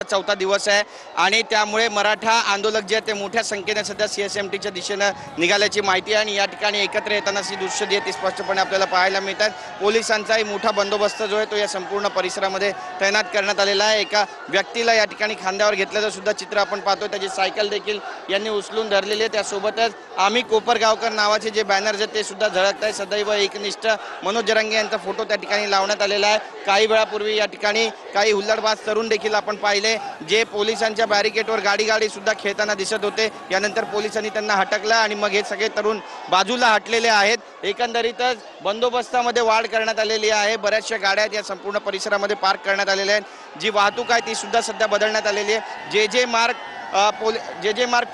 चौथा दिवस आहे आणि त्यामुळे मराठा आंदोलक जे ते मोठ्या संख्येने सध्या सीएसएमटीच्या दिशेने निघाल्याची माहिती आहे आणि या ठिकाणी एकत्र येताना ही दृश्य जे ती स्पष्टपणे आपल्याला पाहायला मिळतात। पोलिसांचाही मोठा बंदोबस्त जो आहे तो या संपूर्ण परिसरामध्ये तैनात करण्यात आलेला आहे। एका व्यक्तीला या ठिकाणी खांद्यावर घेतल्याचं सुद्धा चित्र आपण पाहतोय। त्याची सायकल देखील यांनी उचलून धरलेली आहे। त्यासोबतच आम्ही कोपरगावकर नावाचे जे बॅनर ते सुद्धा झळकत आहे। सदैव एकनिष्ठ मनोज जरांगे यांचा फोटो त्या ठिकाणी लावण्यात आलेला आहे। काही वेळापूर्वी या ठिकाणी काही हुल्लडबाज तरुण देखील आपण पाहिले जे पोलिसांच्या बॅरिकेडवर गाडी सुद्धा खेळताना दिसत होते। यानंतर पोलिसांनी त्यांना हटकलं आणि मग हे सगळे तरुण बाजूला हटलेले आहेत। एकंदरीतच बंदोबस्तामध्ये वाढ करण्यात आलेली आहे। बऱ्याचशा गाड्या या संपूर्ण परिसरामध्ये पार्क करण्यात आलेल्या आहेत। जी वाहतूक आहे ती सुद्धा सध्या बदलण्यात आलेली आहे। जे मार्ग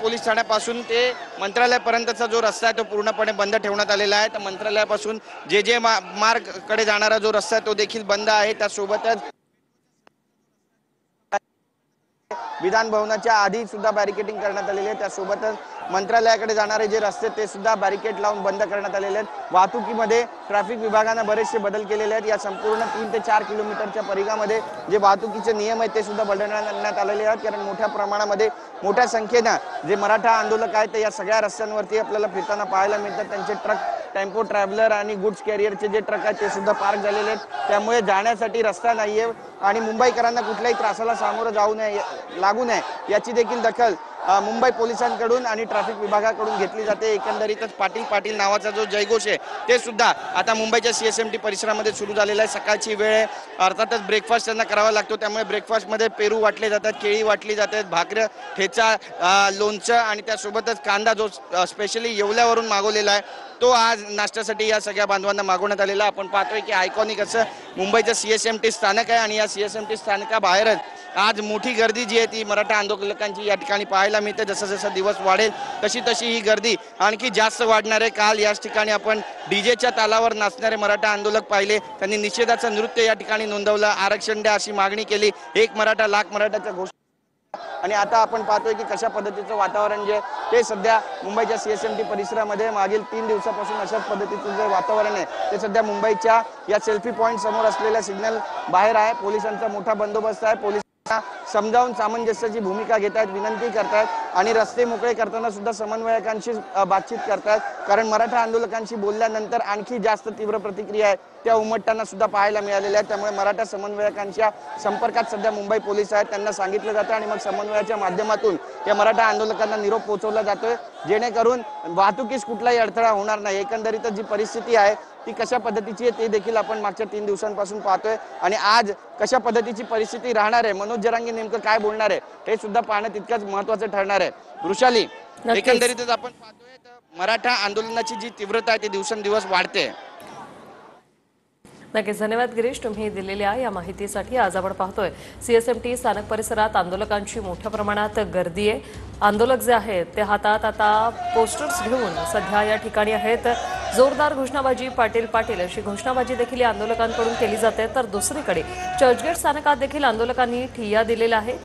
पोलीस ठाण्यापासून ते मंत्रालयापर्यंतचा जो रस्ता आहे तो पूर्णपणे बंद ठेवण्यात आलेला आहे। तर मंत्रालयापासून जे मार्ग कडे जाणारा जो रस्ता आहे तो देखील बंद आहे। त्यासोबतच विधान भवनाच्या आधी सुद्धा बॅरिकेडिंग करण्यात आलेली आहे। त्यासोबतच मंत्रालयाकडे जाणारे जे रस्ते ते सुद्धा बॅरिकेड लावून बंद करण्यात आलेले आहेत। वाहतुकीमध्ये ट्रॅफिक विभागाने बरेचसे बदल केलेले आहेत। या संपूर्ण 3 ते 4 किलोमीटरच्या परिघामध्ये जे वाहतुकीचे नियम आहेत ते सुद्धा बदलण्यात आलेले आहेत। कारण मोठ्या प्रमाणामध्ये मोठ्या संख्येने जे मराठा आंदोलक आहेत ते या सगळ्या रस्त्यांवरती आपल्याला फिरताना पाहायला मिळतात। त्यांचे ट्रक, टेम्पो ट्रॅव्हलर आणि गुड्स कॅरियरचे जे ट्रक आहेत ते सुद्धा पार्क झालेले आहेत। त्यामुळे जाण्यासाठी रस्ता नाहीये आणि मुंबईकरांना कुठल्याही त्रासाला सामोरं लागू नये याची देखील दखल मुंबई पोलिसांकडून आणि ट्रॅफिक विभागाकडून घेतली जाते। एकंदरीतच पाटील नावाचा जो जयघोष आहे ते सुद्धा आता मुंबईच्या सीएसएमटी परिसरामध्ये सुरू झालेला आहे। सकाळची वेळ आहे, अर्थातच ब्रेकफास्ट त्यांना करावा लागतो। त्यामुळे ब्रेकफास्टमध्ये पेरू वाटले जातात, केळी वाटली जातात, भाकऱ्या, ठेचा, लोणचं आणि त्यासोबतच कांदा जो स्पेशली येवल्यावरून मागवलेला आहे तो आज नाश्त्यासाठी या सगळ्या बांधवांना मागवण्यात आलेला। आपण पाहतोय की आयकॉनिक असं मुंबईचं सीएसएमटी स्थानक आहे आणि या सीएसएमटी स्थानकाबाहेरच आज मोठी गर्दी जी आहे ती मराठा आंदोलकांची या ठिकाणी पाहायला मिळते। जसं दिवस वाढेल तशी ही गर्दी आणखी जास्त वाढणार आहे। काल याच ठिकाणी आपण डीजेच्या तालावर नाचणारे मराठा आंदोलक पाहिले, त्यांनी निषेधाचं नृत्य या ठिकाणी नोंदवलं, आरक्षण द्या अशी मागणी केली, एक मराठा लाख मराठाच्या घोषणा। आणि आता आपण पाहतोय की कशा पद्धतीचं वातावरण जे ते सध्या मुंबईच्या सीएसएमटी परिसरामध्ये मागील 3 दिवसापासून अशाच पद्धतीचं जे वातावरण आहे ते सध्या मुंबईच्या या सेल्फी पॉइंट समोर असलेल्या सिग्नल बाहेर आहे। पोलिसांचा मोठा बंदोबस्त आहे। पोलिस समजावून सामंजस्याची भूमिका घेत आहेत, विनंती करतात आणि रस्ते मोकळे करताना सुद्धा समन्वयकांशी बातचीत करतात। कारण मराठा आंदोलकांशी बोलल्यानंतर आणखी जास्त तीव्र प्रतिक्रिया आहे त्या उमटताना सुद्धा पाहायला मिळालेल्या आहेत। त्यामुळे मराठा समन्वयकांच्या संपर्कात सध्या मुंबई पोलीस आहेत। त्यांना सांगितलं जातं आणि मग समन्वयाच्या माध्यमातून या मराठा आंदोलकांना निरोप पोहोचवला जातोय, जेणेकरून वाहतुकीस कुठलाही अडथळा होणार नाही। एकंदरीतच जी परिस्थिती आहे ती कशा पद्धतीची आहे ते देखील आपण मागच्या 3 दिवसांपासून पाहतोय आणि आज कशा पद्धतीची परिस्थिती राहणार आहे, मनोज जरांगे नेमकं काय बोलणार आहे हे सुद्धा पाहणं तितकंच महत्त्वाचं ठरणार आहे। वृषाली, एकंदरीतच आपण पाहतोय तर मराठा आंदोलनाची जी तीव्रता आहे ती दिवसेंदिवस वाढते। नक्कीच धन्यवाद गिरीश, तुम्ही दिलेल्या या माहितीसाठी। आज आपण पाहतोय सीएसएमटी स्थानक परिसरात आंदोलकांची मोठ्या प्रमाणात गर्दी आहे। आंदोलक जे आहेत ते हातात आता पोस्टर्स घेऊन सध्या या ठिकाणी आहेत। जोरदार घोषणाबाजी, पाटील पाटील अशी घोषणाबाजी देखील या आंदोलकांकडून केली जाते। तर दुसरीकडे चर्चगेट स्थानकात देखील आंदोलकांनी ठिय्या दिलेला आहे।